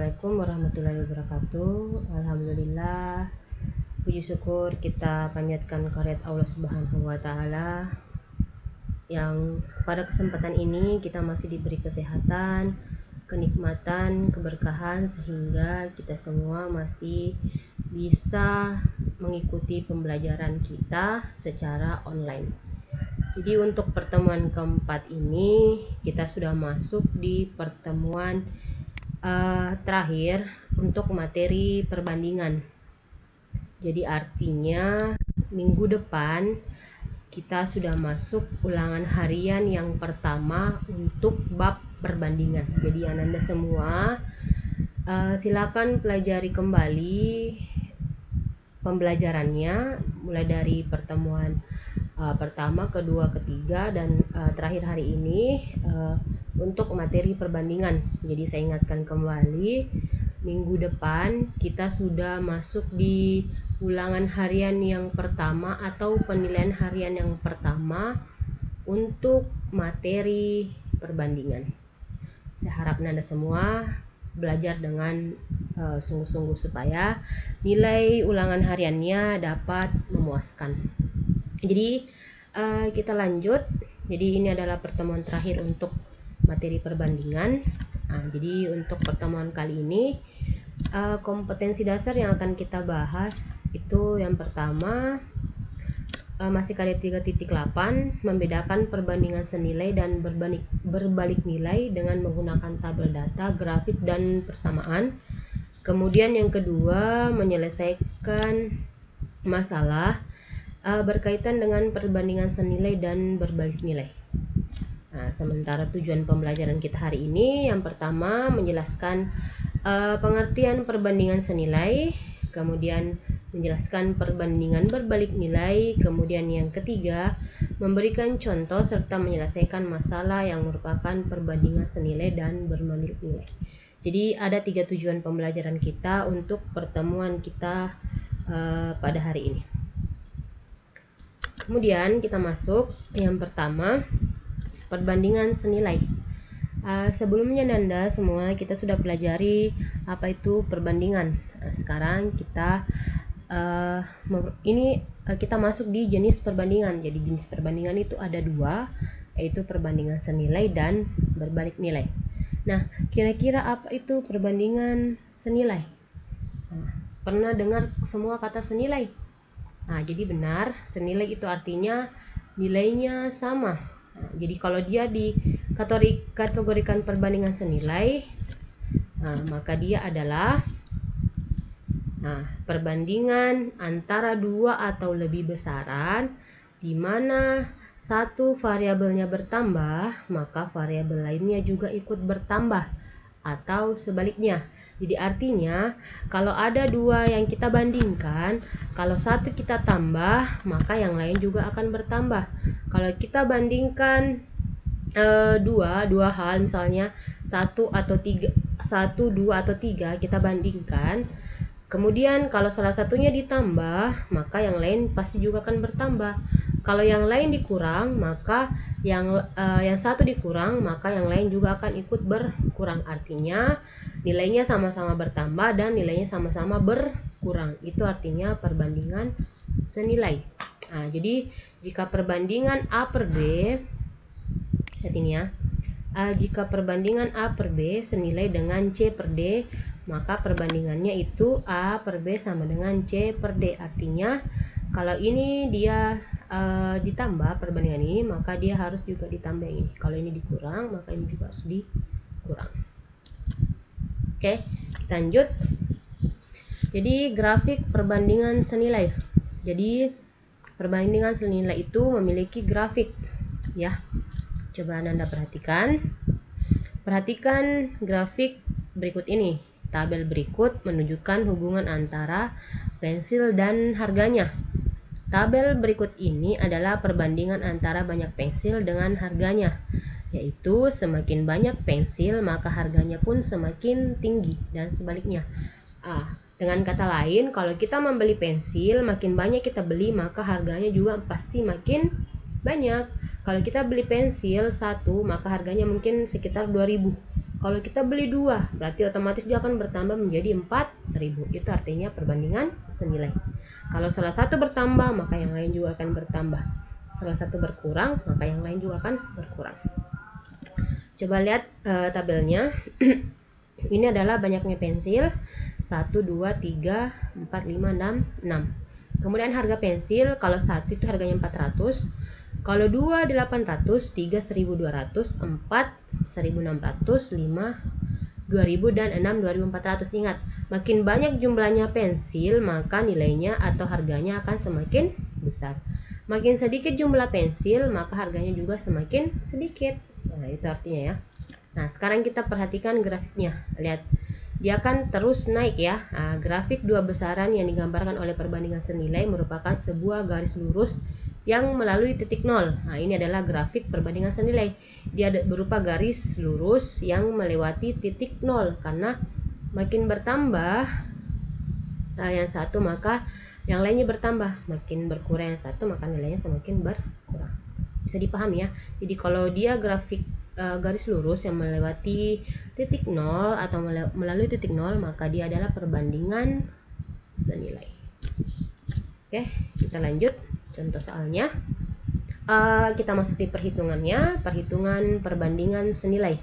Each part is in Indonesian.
Assalamualaikum warahmatullahi wabarakatuh. Alhamdulillah, puji syukur kita panjatkan kehadirat Allah Subhanahu wa taala yang pada kesempatan ini kita masih diberi kesehatan, kenikmatan, keberkahan sehingga kita semua masih bisa mengikuti pembelajaran kita secara online. Jadi untuk pertemuan keempat ini kita sudah masuk di pertemuan terakhir untuk materi perbandingan. Jadi artinya minggu depan kita sudah masuk ulangan harian yang pertama untuk bab perbandingan. Jadi Ananda semua silakan pelajari kembali pembelajarannya mulai dari pertemuan pertama, kedua, ketiga, dan terakhir hari ini untuk materi perbandingan. Jadi saya ingatkan kembali, minggu depan kita sudah masuk di ulangan harian yang pertama atau penilaian harian yang pertama untuk materi perbandingan. Saya harap Anda semua belajar dengan sungguh-sungguh supaya nilai ulangan hariannya dapat memuaskan. Jadi kita lanjut. Jadi ini adalah pertemuan terakhir untuk materi perbandingan. Jadi untuk pertemuan kali ini kompetensi dasar yang akan kita bahas itu yang pertama masih kali 3.8, membedakan perbandingan senilai dan berbalik nilai dengan menggunakan tabel data, grafik, dan persamaan. Kemudian yang kedua, menyelesaikan masalah berkaitan dengan perbandingan senilai dan berbalik nilai. Sementara tujuan pembelajaran kita hari ini yang pertama menjelaskan pengertian perbandingan senilai, kemudian menjelaskan perbandingan berbalik nilai, kemudian yang ketiga memberikan contoh serta menyelesaikan masalah yang merupakan perbandingan senilai dan berbalik nilai. Jadi ada 3 tujuan pembelajaran kita untuk pertemuan kita pada hari ini. Kemudian kita masuk yang pertama, perbandingan senilai. Sebelumnya Nanda semua kita sudah pelajari apa itu perbandingan. Sekarang kita kita masuk di jenis perbandingan. Jadi jenis perbandingan itu ada 2, yaitu perbandingan senilai dan berbalik nilai. Nah, kira-kira apa itu perbandingan senilai? Pernah dengar semua kata senilai? Jadi benar, senilai itu artinya nilainya sama. Jadi kalau dia dikategorikan perbandingan senilai, maka dia adalah perbandingan antara 2 atau lebih besaran di mana satu variabelnya bertambah, maka variabel lainnya juga ikut bertambah atau sebaliknya. Jadi artinya kalau ada 2 yang kita bandingkan, kalau satu kita tambah, maka yang lain juga akan bertambah. Kalau kita bandingkan dua hal, misalnya 1, 2 atau 3 kita bandingkan, kemudian kalau salah satunya ditambah, maka yang lain pasti juga akan bertambah. Kalau yang lain dikurang, maka yang satu dikurang, maka yang lain juga akan ikut berkurang. Artinya nilainya sama-sama bertambah dan nilainya sama-sama berkurang. Itu artinya perbandingan senilai. Jadi jika perbandingan A per B, lihat ini ya, jika perbandingan A per B senilai dengan C per D, maka perbandingannya itu A per B sama dengan C per D. Artinya kalau ini dia ditambah perbandingan ini, maka dia harus juga ditambah ini. Kalau ini dikurang, maka ini juga harus dikurang. Oke, kita lanjut. Jadi grafik perbandingan senilai. Jadi perbandingan senilai itu memiliki grafik, ya. Coba Anda perhatikan. Perhatikan grafik berikut ini. Tabel berikut menunjukkan hubungan antara pensil dan harganya. Tabel berikut ini adalah perbandingan antara banyak pensil dengan harganya, yaitu semakin banyak pensil maka harganya pun semakin tinggi dan sebaliknya. Dengan kata lain, kalau kita membeli pensil, makin banyak kita beli maka harganya juga pasti makin banyak. Kalau kita beli pensil 1, maka harganya mungkin sekitar 2.000. Kalau kita beli 2, berarti otomatis dia akan bertambah menjadi 4.000. Itu artinya perbandingan senilai. Kalau salah satu bertambah, maka yang lain juga akan bertambah. Salah satu berkurang, maka yang lain juga akan berkurang. Coba lihat tabelnya. Ini adalah banyaknya pensil. 1, 2, 3, 4, 5, 6, 6. Kemudian harga pensil, kalau 1 itu harganya 400. Kalau 2 800, 3 1200, 4 1600, 5 2000 dan 6 2400. Ingat, makin banyak jumlahnya pensil, maka nilainya atau harganya akan semakin besar. Makin sedikit jumlah pensil, maka harganya juga semakin sedikit. Nah, itu artinya ya. Nah, sekarang kita perhatikan grafiknya. Lihat, dia akan terus naik ya. Nah, grafik dua besaran yang digambarkan oleh perbandingan senilai merupakan sebuah garis lurus yang melalui titik nol. Nah, ini adalah grafik perbandingan senilai. Dia berupa garis lurus yang melewati titik nol, karena makin bertambah yang satu maka yang lainnya bertambah, makin berkurang yang satu maka nilainya semakin berkurang. Bisa dipahami ya. Jadi kalau dia grafik garis lurus yang melewati titik nol atau melalui titik nol, maka dia adalah perbandingan senilai. Oke, kita lanjut contoh soalnya. Kita masuk di perhitungannya, perhitungan perbandingan senilai.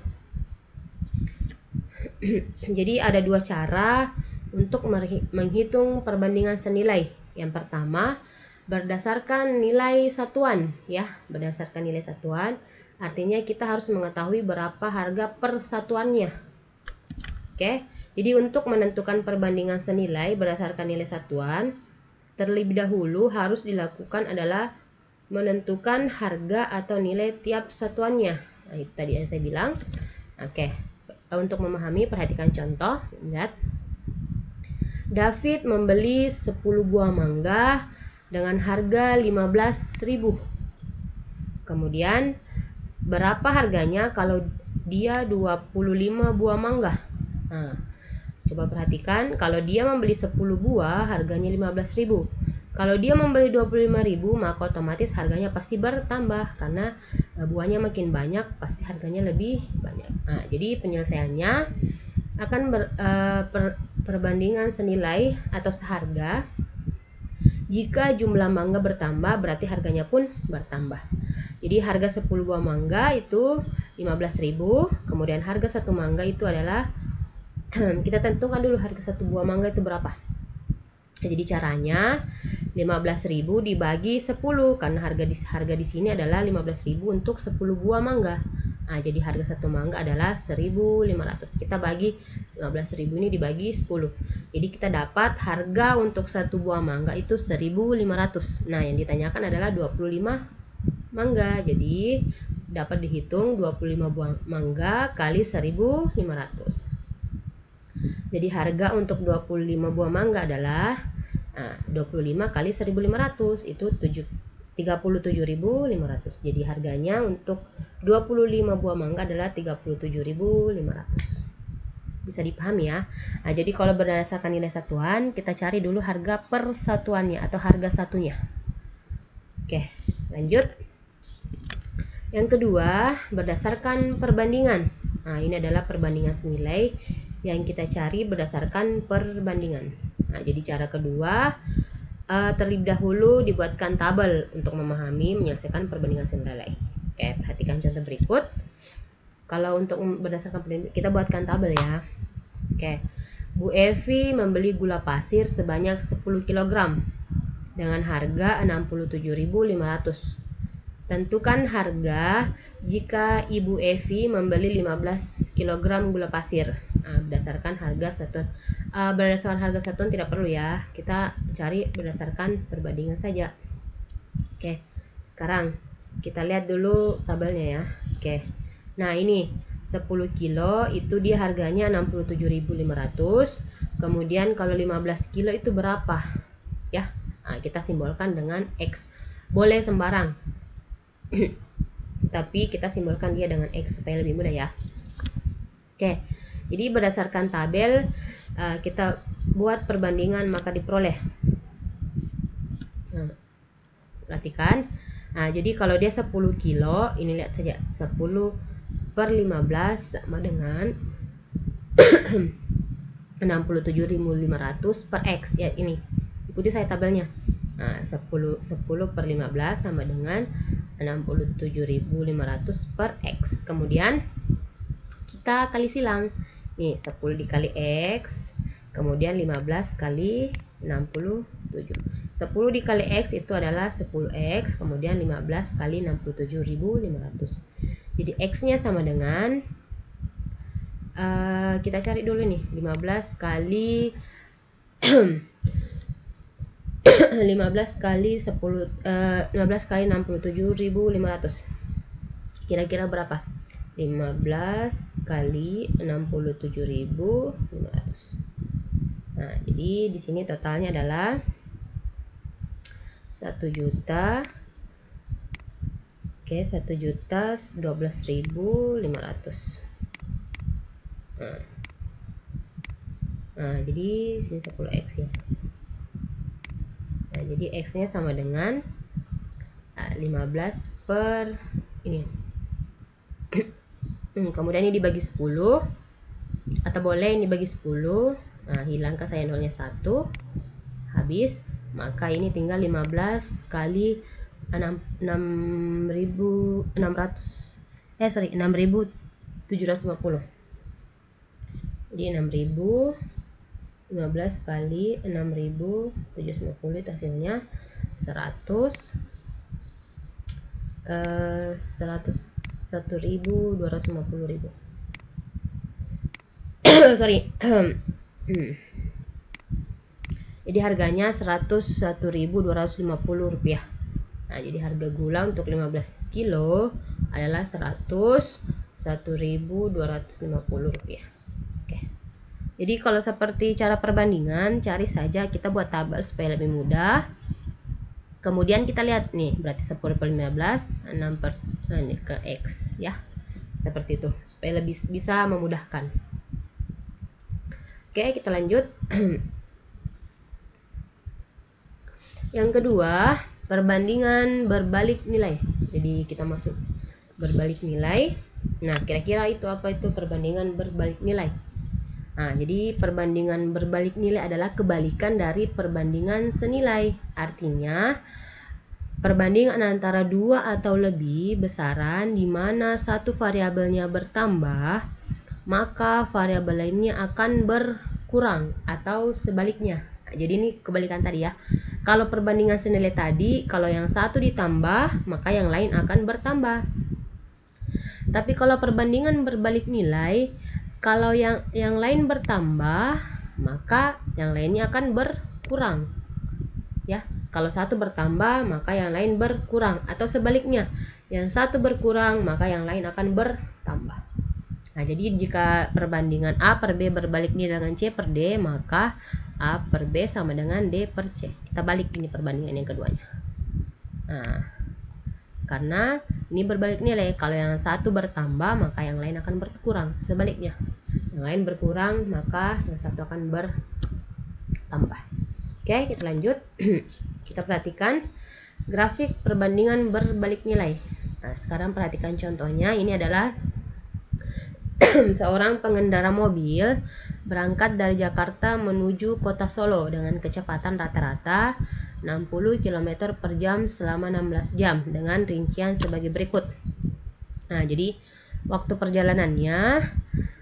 Jadi ada dua cara untuk menghitung perbandingan senilai. Yang pertama, berdasarkan nilai satuan ya, berdasarkan nilai satuan. Artinya kita harus mengetahui berapa harga per satuannya. Oke, jadi untuk menentukan perbandingan senilai berdasarkan nilai satuan, terlebih dahulu harus dilakukan adalah menentukan harga atau nilai tiap satuannya. Nah, itu tadi yang saya bilang. Oke, untuk memahami perhatikan contoh. Lihat, David membeli 10 buah mangga dengan harga 15.000. Kemudian berapa harganya kalau dia 25 buah mangga? Nah, coba perhatikan, kalau dia membeli 10 buah harganya 15.000. Kalau dia membeli 25.000, maka otomatis harganya pasti bertambah karena buahnya makin banyak, pasti harganya lebih banyak. Nah, jadi penyelesaiannya akan perbandingan senilai atau seharga. Jika jumlah mangga bertambah, berarti harganya pun bertambah. Jadi harga 10 buah mangga itu 15.000, kemudian harga satu mangga itu adalah kita tentukan dulu harga satu buah mangga itu berapa. Jadi caranya 15.000 dibagi 10, karena harga di sini adalah 15.000 untuk 10 buah mangga. Nah, jadi harga satu mangga adalah 1.500. Kita bagi 15.000 ini dibagi 10. Jadi kita dapat harga untuk satu buah mangga itu 1.500. Nah, yang ditanyakan adalah 25 mangga. Jadi dapat dihitung 25 buah mangga kali 1.500. Jadi harga untuk 25 buah mangga adalah 25 kali 1.500 itu 37.500. Jadi harganya untuk 25 buah mangga adalah 37.500. Bisa dipahami ya. Nah, jadi kalau berdasarkan nilai satuan, kita cari dulu harga per satuannya atau harga satunya. Oke, lanjut. Yang kedua, berdasarkan perbandingan. Nah, ini adalah perbandingan senilai yang kita cari berdasarkan perbandingan. Nah, jadi cara kedua, terlebih dahulu dibuatkan tabel untuk memahami menyelesaikan perbandingan senilai. Oke, perhatikan contoh berikut. Kalau untuk berdasarkan perbandingan, kita buatkan tabel ya. Oke, Bu Evi membeli gula pasir sebanyak 10 kg dengan harga 67.500. Tentukan harga jika Ibu Evi membeli 15 kg gula pasir. Berdasarkan harga satuan. Berdasarkan harga satuan tidak perlu ya. Kita cari berdasarkan perbandingan saja. Oke. Sekarang kita lihat dulu tabelnya ya. Oke. Nah, ini 10 kilo itu dia harganya 67.500. Kemudian kalau 15 kilo itu berapa? Ya. Nah, kita simbolkan dengan X. Boleh sembarang. Tapi kita simbolkan dia dengan X supaya lebih mudah ya. Oke, jadi berdasarkan tabel kita buat perbandingan maka diperoleh. Nah, perhatikan. Nah, jadi kalau dia 10 kilo, ini lihat saja 10 per 15 sama dengan 67.500 per X. Ya, ini ikuti saya tabelnya. Nah, 10 per 15 sama dengan 67.500 per X. Kemudian kita kali silang. Nih, 10 dikali X, kemudian 15 kali 67. 10 dikali X itu adalah 10X, kemudian 15 kali 67.500. Jadi X-nya sama dengan, kita cari dulu nih, 15 kali 15 kali 10, 15 kali 67.500. Kira-kira berapa? 15 kali 67.500. Nah, jadi di sini totalnya adalah 1 juta. Oke, 1.012.500. Nah, jadi sini 10x ya. Nah, jadi x-nya sama dengan 15 per ini. Kemudian ini dibagi 10, atau boleh ini dibagi 10. Nah, hilangkan saya nolnya 1, habis. Maka ini tinggal 15 kali 6.750. Jadi 6.000, 15 kali 6.750 itu hasilnya 101.250.000. Sorry. Jadi harganya 101.250 rupiah. Nah, jadi harga gula untuk 15 kilo adalah 101.250 rupiah. Oke. Jadi kalau seperti cara perbandingan, cari saja, kita buat tabel supaya lebih mudah. Kemudian kita lihat nih, berarti 10 per 15, 6 per ini ke X ya. Seperti itu, supaya lebih bisa memudahkan. Oke, kita lanjut. Yang kedua, perbandingan berbalik nilai. Jadi kita masuk berbalik nilai. Nah, kira-kira itu apa itu perbandingan berbalik nilai? Nah, jadi perbandingan berbalik nilai adalah kebalikan dari perbandingan senilai. Artinya, perbandingan antara dua atau lebih besaran di mana satu variabelnya bertambah, maka variabel lainnya akan berkurang, atau sebaliknya. Nah, jadi ini kebalikan tadi ya. Kalau perbandingan senilai tadi, kalau yang satu ditambah, maka yang lain akan bertambah. Tapi kalau perbandingan berbalik nilai, kalau yang lain bertambah, maka yang lainnya akan berkurang. Ya, kalau satu bertambah, maka yang lain berkurang, atau sebaliknya, yang satu berkurang, maka yang lain akan bertambah. Nah, jadi jika perbandingan A per B berbalik nilai dengan C per D, maka A per B sama dengan D per C. Kita balik ini perbandingan yang keduanya. Nah, karena ini berbalik nilai, kalau yang satu bertambah, maka yang lain akan berkurang. Sebaliknya, yang lain berkurang, maka yang satu akan bertambah. Oke, kita lanjut. Kita perhatikan grafik perbandingan berbalik nilai. Nah, sekarang perhatikan contohnya. Ini adalah seorang pengendara mobil berangkat dari Jakarta menuju kota Solo dengan kecepatan rata-rata 60 km per jam selama 16 jam dengan rincian sebagai berikut. Nah, jadi waktu perjalanannya,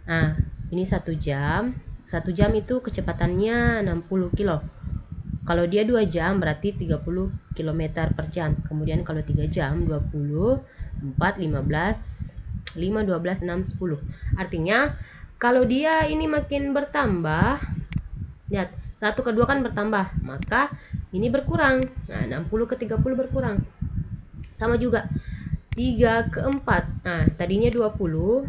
nah ini 1 jam. 1 jam itu kecepatannya 60 km. Kalau dia 2 jam berarti 30 km per jam. Kemudian kalau 3 jam 20, 4, 15, 5, 12, 6, 10. Artinya kalau dia ini makin bertambah, lihat 1 ke 2 kan bertambah, maka ini berkurang. Nah, 60 ke 30 berkurang. Sama juga 3 ke 4. Nah, tadinya 20,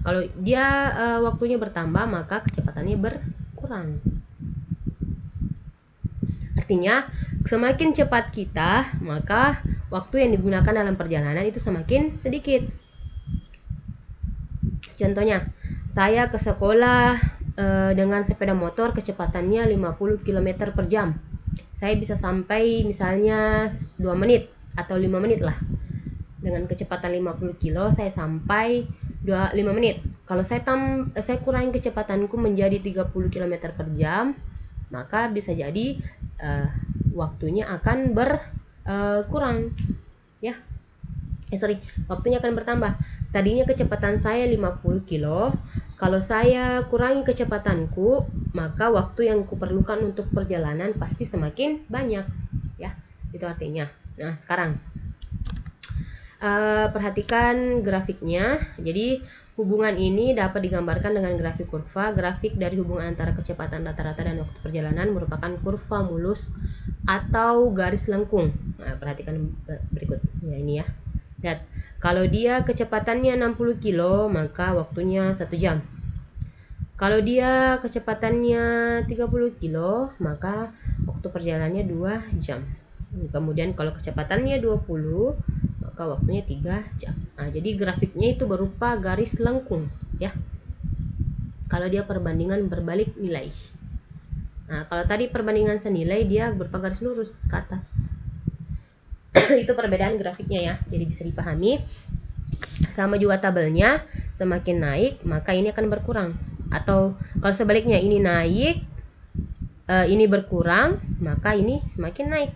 kalau dia waktunya bertambah, maka kecepatannya berkurang. Artinya semakin cepat kita, maka waktu yang digunakan dalam perjalanan itu semakin sedikit. Contohnya, saya ke sekolah dengan sepeda motor kecepatannya 50 km per jam. Saya bisa sampai misalnya 2 menit atau 5 menit lah. Dengan kecepatan 50 km saya sampai 5 menit. Kalau saya kurangi kecepatanku menjadi 30 km per jam, maka bisa jadi waktunya akan berkurang ya. Waktunya akan bertambah. Tadinya kecepatan saya 50 kilo, kalau saya kurangi kecepatanku, maka waktu yang kuperlukan untuk perjalanan pasti semakin banyak ya. Itu artinya. Nah, sekarang perhatikan grafiknya. Jadi hubungan ini dapat digambarkan dengan grafik kurva. Grafik dari hubungan antara kecepatan rata-rata dan waktu perjalanan merupakan kurva mulus atau garis lengkung. Nah, perhatikan berikut ya, ini ya. Lihat, kalau dia kecepatannya 60 kilo, maka waktunya 1 jam. Kalau dia kecepatannya 30 kilo, maka waktu perjalanannya 2 jam. Kemudian kalau kecepatannya 20, maka waktunya 3 jam. Nah, jadi grafiknya itu berupa garis lengkung ya. Kalau dia perbandingan berbalik nilai. Nah, kalau tadi perbandingan senilai, dia berupa garis lurus ke atas. Itu perbedaan grafiknya ya, jadi bisa dipahami. Sama juga tabelnya, semakin naik maka ini akan berkurang, atau kalau sebaliknya ini naik, ini berkurang, maka ini semakin naik.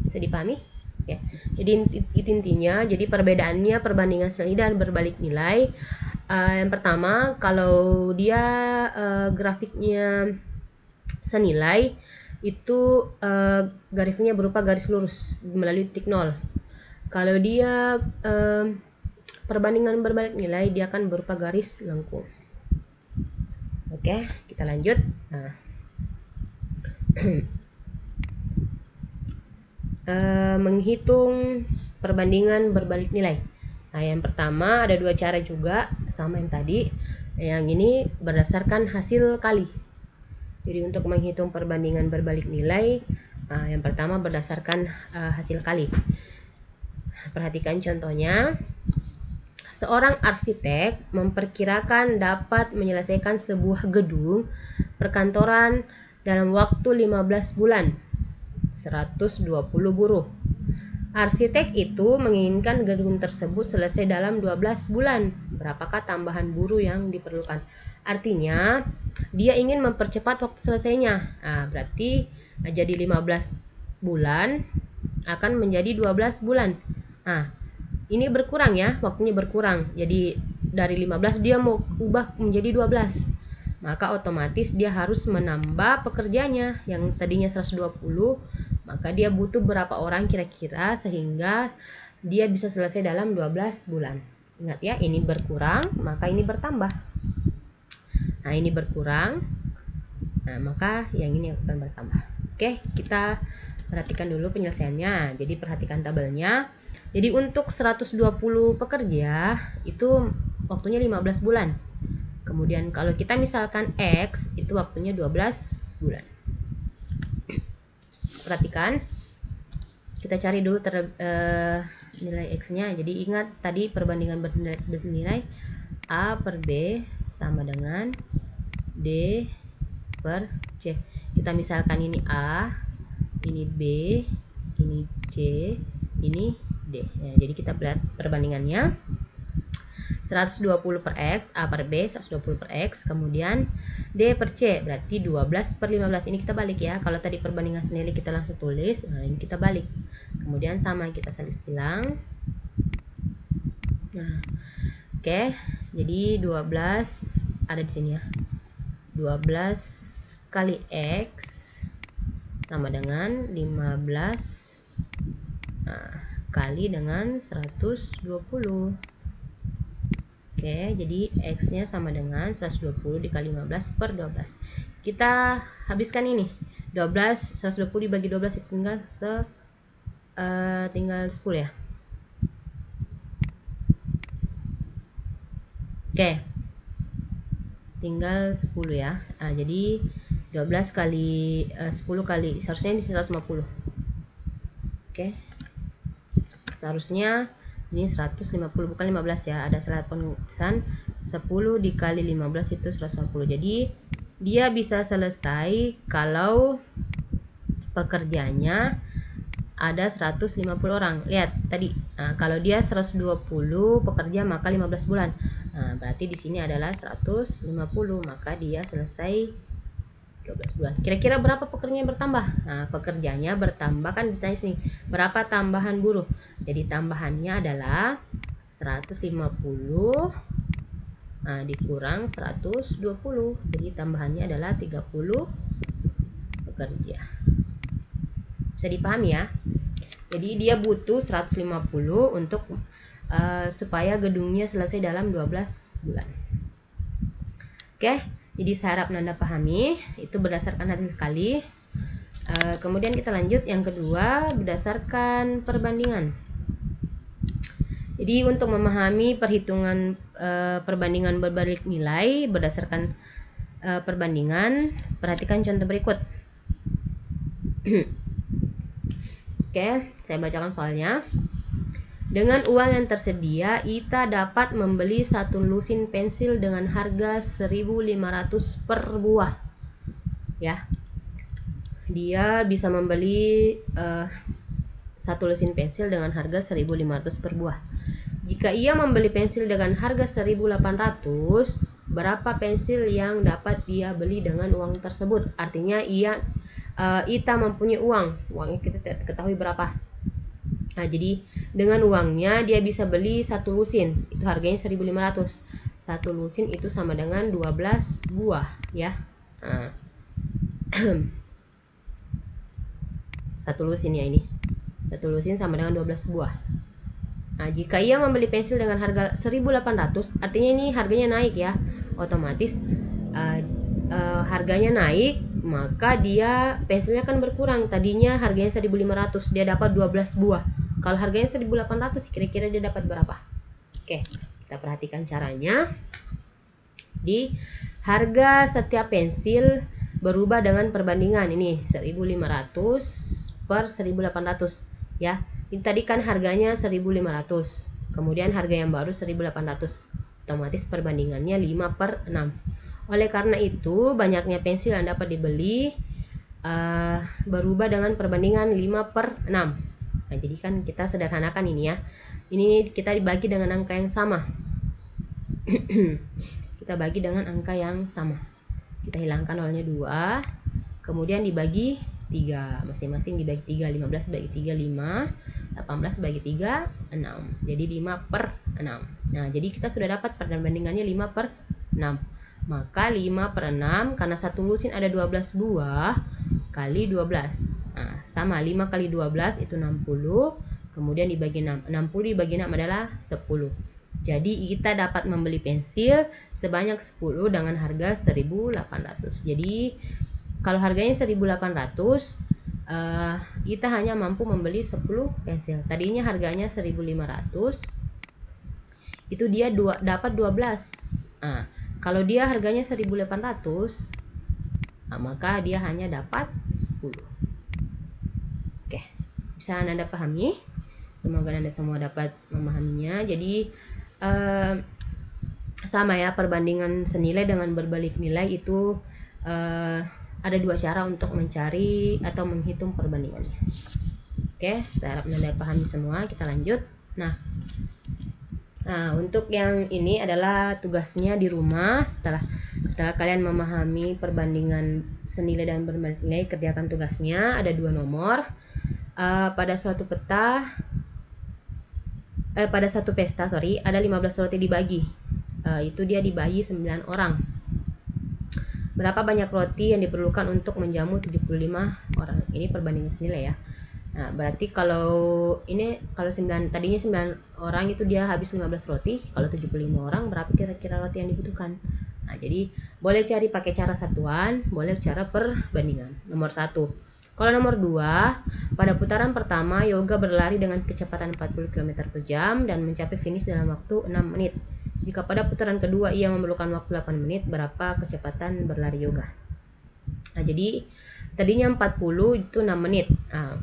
Bisa dipahami ya. Jadi itu intinya. Jadi perbedaannya perbandingan senilai dan berbalik nilai. Yang pertama, kalau dia grafiknya senilai, itu grafiknya berupa garis lurus melalui titik 0. Kalau dia perbandingan berbalik nilai, dia akan berupa garis lengkung. Oke, kita lanjut. Nah, menghitung perbandingan berbalik nilai. Nah, yang pertama ada 2 cara juga, sama yang tadi. Yang ini berdasarkan hasil kali. Jadi untuk menghitung perbandingan berbalik nilai, yang pertama berdasarkan hasil kali. Perhatikan contohnya. Seorang arsitek memperkirakan dapat menyelesaikan sebuah gedung perkantoran dalam waktu 15 bulan, 120 buruh. Arsitek itu menginginkan gedung tersebut selesai dalam 12 bulan. Berapakah tambahan buruh yang diperlukan? Artinya, dia ingin mempercepat waktu selesainya. Nah, berarti jadi 15 bulan akan menjadi 12 bulan. Nah, ini berkurang ya, waktunya berkurang. Jadi dari 15 dia mau ubah menjadi 12. Maka otomatis dia harus menambah pekerjanya yang tadinya 120, maka dia butuh berapa orang kira-kira sehingga dia bisa selesai dalam 12 bulan. Ingat ya, ini berkurang, maka ini bertambah. Nah, ini berkurang, nah maka yang ini akan bertambah. Oke, kita perhatikan dulu penyelesaiannya. Jadi perhatikan tabelnya. Jadi untuk 120 pekerja itu waktunya 15 bulan. Kemudian kalau kita misalkan X itu waktunya 12 bulan. Perhatikan. Kita cari dulu nilai X-nya. Jadi ingat tadi perbandingan bernilai A per B sama dengan D per C. Kita misalkan ini A, ini B, ini C, ini D. Ya, jadi kita lihat perbandingannya. 120 per X, A per B, 120 per X, kemudian D per C, berarti 12 per 15. Ini kita balik ya. Kalau tadi perbandingan senilai kita langsung tulis, nah ini kita balik. Kemudian sama, kita salin silang. Nah, oke. Jadi 12 ada di sini ya. 12 kali X sama dengan 15 kali dengan 120. Oke, jadi X-nya sama dengan 120 dikali 15 per 12. Kita habiskan ini. 12, 120 dibagi 12 itu tinggal 10 ya. Oke. Tinggal 10 ya. Nah, jadi 12 kali 10 kali seharusnya ini 150. Oke. Seharusnya ini 150 bukan 15 ya, ada salah penulisan. 10 dikali 15 itu 150. Jadi dia bisa selesai kalau pekerjanya ada 150 orang. Lihat tadi, kalau dia 120 pekerja maka 15 bulan. Berarti di sini adalah 150, maka dia selesai 12 bulan. Kira-kira berapa pekerjanya bertambah? Pekerjanya bertambah, kan ditanya sini, berapa tambahan buruh? Jadi tambahannya adalah 150 dikurang 120. Jadi tambahannya adalah 30 pekerja. Bisa dipahami ya? Jadi dia butuh 150 untuk supaya gedungnya selesai dalam 12 bulan. Oke, jadi saya harap Anda pahami. Itu berdasarkan hasil kali. Kemudian kita lanjut yang kedua, berdasarkan perbandingan. Jadi untuk memahami perhitungan perbandingan berbalik nilai berdasarkan perbandingan, perhatikan contoh berikut. Oke, saya bacakan soalnya. Dengan uang yang tersedia, Ita dapat membeli satu lusin pensil dengan harga 1.500 per buah. Ya, dia bisa membeli satu lusin pensil dengan harga 1.500 per buah. Jika ia membeli pensil dengan harga 1.800, berapa pensil yang dapat dia beli dengan uang tersebut? Artinya Ita mempunyai uangnya kita ketahui berapa. Jadi dengan uangnya dia bisa beli satu lusin, itu harganya 1.500. Satu lusin itu sama dengan 12 buah ya. Satu lusin ya ini. Satu lusin sama dengan 12 buah. Jika ia membeli pensil dengan harga 1.800, artinya ini harganya naik ya. Otomatis harganya naik, maka dia pensilnya kan berkurang. Tadinya harganya 1.500, dia dapat 12 buah. Kalau harganya 1.800, kira-kira dia dapat berapa? Oke, kita perhatikan caranya. Di harga setiap pensil berubah dengan perbandingan ini 1.500 per 1.800 ya. Ini tadi kan harganya 1.500, kemudian harga yang baru 1.800, otomatis perbandingannya 5 per 6. Oleh karena itu banyaknya pensil yang dapat dibeli berubah dengan perbandingan 5 per 6. Jadi kan kita sederhanakan ini ya. Ini kita dibagi dengan angka yang sama. Kita bagi dengan angka yang sama. Kita hilangkan nolnya 2. Kemudian dibagi 3. Masing-masing dibagi 3. 15 bagi 3, 5. 18 bagi 3, 6. Jadi 5 per 6. Jadi kita sudah dapat perbandingannya 5 per 6. Maka 5 per 6, karena satu lusin ada 12 buah, kali 12. Sama 5 kali 12 itu 60. Kemudian dibagi 6. 60 dibagi 6 adalah 10. Jadi kita dapat membeli pensil sebanyak 10 dengan harga 1.800. Jadi kalau harganya 1.800, kita hanya mampu membeli 10 pensil. Tadinya harganya 1.500, itu dia dapat 12. Kalau dia harganya 1.800, maka dia hanya dapat 10. Oke, bisa Anda pahami? Semoga Anda semua dapat memahaminya. Jadi sama ya, perbandingan senilai dengan berbalik nilai itu ada dua cara untuk mencari atau menghitung perbandingannya. Oke, saya harap Anda pahami semua. Kita lanjut. Nah, untuk yang ini adalah tugasnya di rumah. Setelah kalian memahami perbandingan senilai dan berbalik nilai, kerjakan tugasnya. Ada 2 nomor. Pada satu pesta ada 15 roti dibagi. Itu dia dibagi 9 orang. Berapa banyak roti yang diperlukan untuk menjamu 75 orang? Ini perbandingan senilai ya. Berarti kalau tadinya 9 orang itu dia habis 15 roti. Kalau 75 orang, berapa kira-kira roti yang dibutuhkan? Jadi boleh cari pakai cara satuan, boleh cara perbandingan. Nomor 1. Kalau nomor 2, pada putaran pertama Yoga berlari dengan kecepatan 40 km per jam dan mencapai finish dalam waktu 6 menit. Jika pada putaran kedua ia memerlukan waktu 8 menit, berapa kecepatan berlari Yoga? Jadi tadinya 40 itu 6 menit.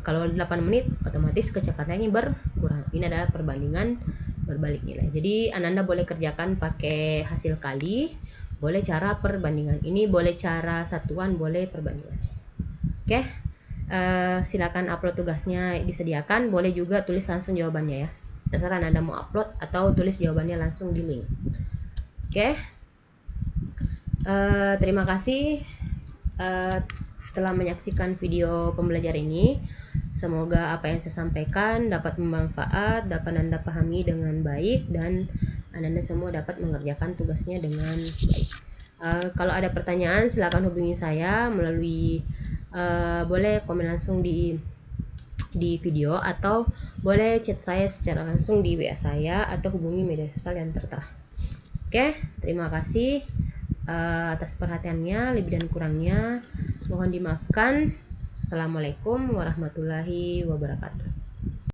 Kalau 8 menit otomatis kecepatannya berkurang. Ini adalah perbandingan berbalik nilai. Jadi Anda boleh kerjakan pakai hasil kali, boleh cara perbandingan. Ini boleh cara satuan, boleh perbandingan. Oke. silakan upload tugasnya disediakan, boleh juga tulis langsung jawabannya ya. Terserah Anda mau upload atau tulis jawabannya langsung di link. Oke. Terima kasih telah menyaksikan video pembelajaran ini. Semoga apa yang saya sampaikan dapat bermanfaat, dapat Anda pahami dengan baik, dan Anda semua dapat mengerjakan tugasnya dengan baik. Kalau ada pertanyaan silakan hubungi saya melalui boleh komen langsung di video, atau boleh chat saya secara langsung di WA saya, atau hubungi media sosial yang tertera. Oke, terima kasih atas perhatiannya. Lebih dan kurangnya mohon dimaafkan. Assalamualaikum warahmatullahi wabarakatuh.